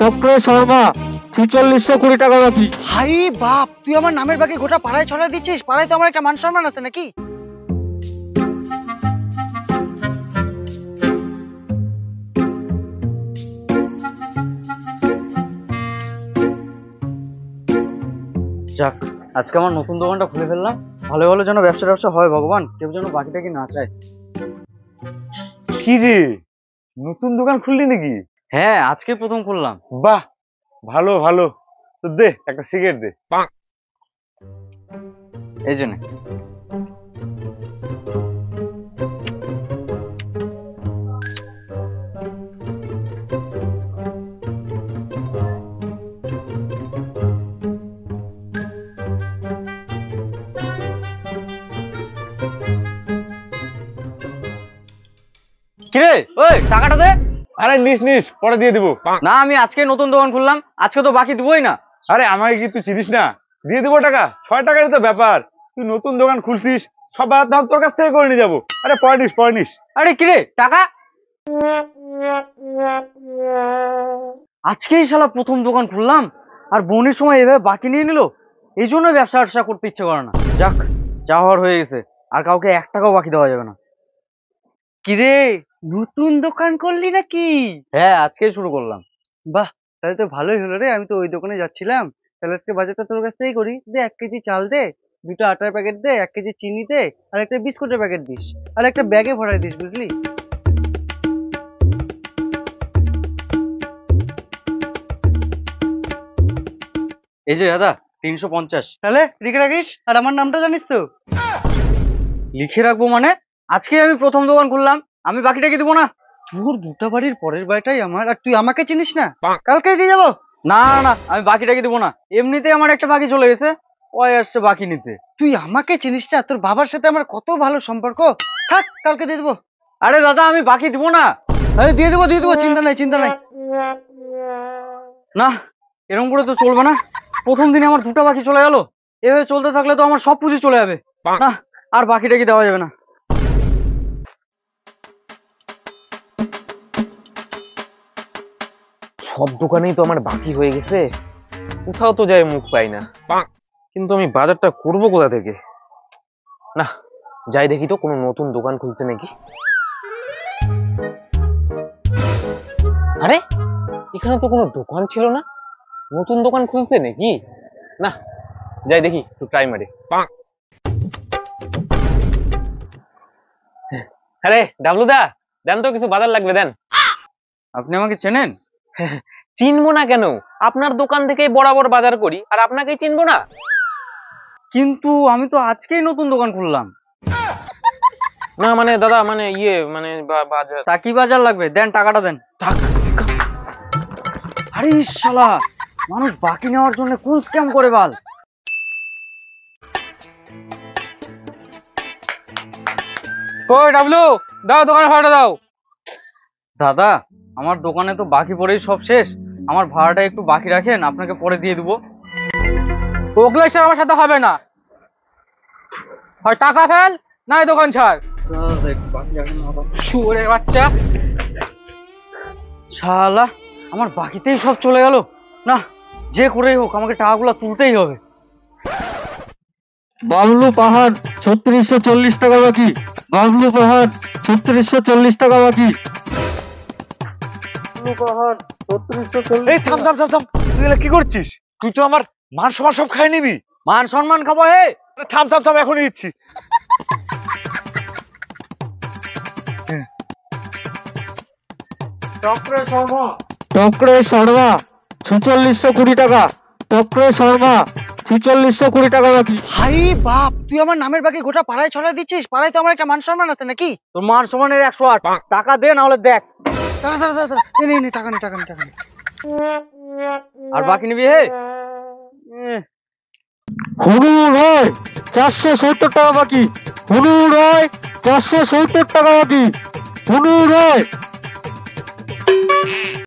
চক্রে শর্মা 4620 টাকা বাকি। হাই বাপ, তুই আমার নামের বাকি গোটা পাড়ায় ছড়া দিচ্ছিস। পাড়ায় তো আমার একটা মান সম্মান আছে নাকি? যাক, আজকে আমার নতুন দোকানটা খুলে ফেললাম। ভালো ভালো যেন ব্যবসা হয় ভগবান, কেউ যেন বাকিটা কি না চায়। কি রে, নতুন দোকান খুললি নাকি? হ্যাঁ, আজকে প্রথম খুললাম। বাহ, ভালো ভালো। তো দে একটা সিগারেট দে। এই জন্য কিরে, ওই টাকাটা দে। আরে নিস নিস, পরে দিয়ে দিব। না, আমি আজকে নতুন দোকান খুললাম, আজকে তো বাকি দিবই না। আরে আমাকে কি তুই চিনিস না? দিয়ে দিব টাকা, 6 টাকারই তো ব্যাপার। তুই নতুন দোকান খুলছিস, সব বাদ দাম তোর কাছ থেকে করে নিয়ে যাবো। আরে পরে নিস পরে নিস। আরে কিরে, টাকা আজকেই শালা প্রথম দোকান খুললাম, আর বোনের সময় এভাবে বাকি নিয়ে নিল। এই জন্য ব্যবসা করতে ইচ্ছে করে না। যাক, যা হওয়ার হয়ে গেছে, আর কাউকে 1 টাকাও বাকি দেওয়া যাবে না। কিরে, নতুন দোকান করলি নাকি? হ্যাঁ, আজকেই শুরু করলাম। বাহ, তাহলে তো ভালোই হলো রে। আমি তো ওই দোকানে যাচ্ছিলাম। তাহলে আজকে বাজারটা তোর কাছ থেকেই করি। দে 1 কেজি চাল দে, 2টা আটার প্যাকেট দে, 1 কেজি চিনি দে, আর একটা বিস্কুটের প্যাকেট দিস, আর একটা ব্যাগে ভরাই দিস, বুঝলি? এই যে দাদা, 350। তাহলে লিখে রাখিস, আর আমার নামটা জানিস তো? লিখে রাখবো মানে? আজকে আমি প্রথম দোকান খুললাম, আমি বাকিটা কি দেবো না? তোর দুটা বাড়ির পরের বাড়িটাই আমার, আর তুই আমাকে চিনিস না? কালকেই দিয়ে যাবো। না না না, আমি বাকিটা কি দেবো না। এমনিতেই আমার একটা বাকি চলে গেছে, ওই আসছে বাকি নিতে। তুই আমাকে চিনিস না? তোর বাবার সাথে আমার কত ভালো সম্পর্ক। থাক, কালকে দিয়ে দেবো। আরে দাদা, আমি বাকি দিব না। আরে দিয়ে দেবো, চিন্তা নাই, চিন্তা নাই। না, এরকম করে তো চলবে না। প্রথম দিনে আমার 2টা বাকি চলে গেল, এভাবে চলতে থাকলে তো আমার সব পুঁজি চলে যাবে। না, আর বাকিটা কি দেওয়া যাবে না। সব দোকানেই তো আমার বাকি হয়ে গেছে, কোথাও তো যাই মুখ পাই না। কিন্তু আমি বাজারটা করবো কোথা থেকে? না, যাই দেখি তো কোনো নতুন দোকান খুলছে নাকি। আরে এখানে তো কোনো দোকান ছিল না, নতুন দোকান খুলছে নাকি? না, যাই দেখি, একটু ট্রাই মারি। আরে ডাবলু দা, দেন তো কিছু বাজার লাগবে, দেন। আপনি আমাকে চেনেন? চিনবো না কেন? আপনার দোকান থেকেই বরাবর বাজার করি, আর আপনাকেই চিনবো না? কিন্তু আমি তো আজকেই নতুন দোকান খুললাম। না মানে দাদা, মানে ইয়ে মানে বাজার। তা কি বাজার লাগবে? দেন, টাকাটা দেন। আরে শালা, মানুষ বাকি নেওয়ার জন্য কোন স্ক্যাম করে বাল। ওই ডাবলু, দাও দোকানে ভাড়াটা দাও। দাদা, আমার দোকানে তো বাকি পড়েই সব শেষ, আমার ভাড়াটা একটু বাকি রাখেন, আপনাকে পরে দিয়ে দেবো। ওগুলো এসে আমার সাথে হবে না, হয় টাকা ফেল, নাই দোকান ছাড়। শুয়োরের বাচ্চা। শালা, আমার বাকিতেই সব চলে গেল। না, যে করেই হোক আমাকে টাকাগুলো তুলতেই হবে। বাবলু পাহাড় 3640 টাকা বাকি। বাবলু পাহাড় 3640 টাকা বাকি। বাবলু পাহাড় 3640। এই থাম থাম থাম থাম, তুই এগুলা কি করছিস? তুই তো আমার মান সম্মান সব খাই নিবি। মান সম্মান খাবো? হে, আরে থাম থাম থাম, এখনই দিচ্ছি। চক্রে শর্মা 4620 টাকা। চক্রে শর্মা 4620 টাকা বাকি। হাই বাপ, তুই আমার নামের বাকি গোটা পাড়ায় ছড়া দিচ্ছিস। পাড়ায় তো আমার একটা মান সম্মান আছে নাকি? তোর মান সম্মানের 108 টাকা দে, না হলে দেখ। দাঁড়া দাঁড়া দাঁড়া, নে টাকা নে, টাকা নে, টাকা নে। আর বাকি নিবি? হে, হুনু রয় 470 টাকা বাকি। হুনু রয় 470 টাকা বাকি। হুনু রয়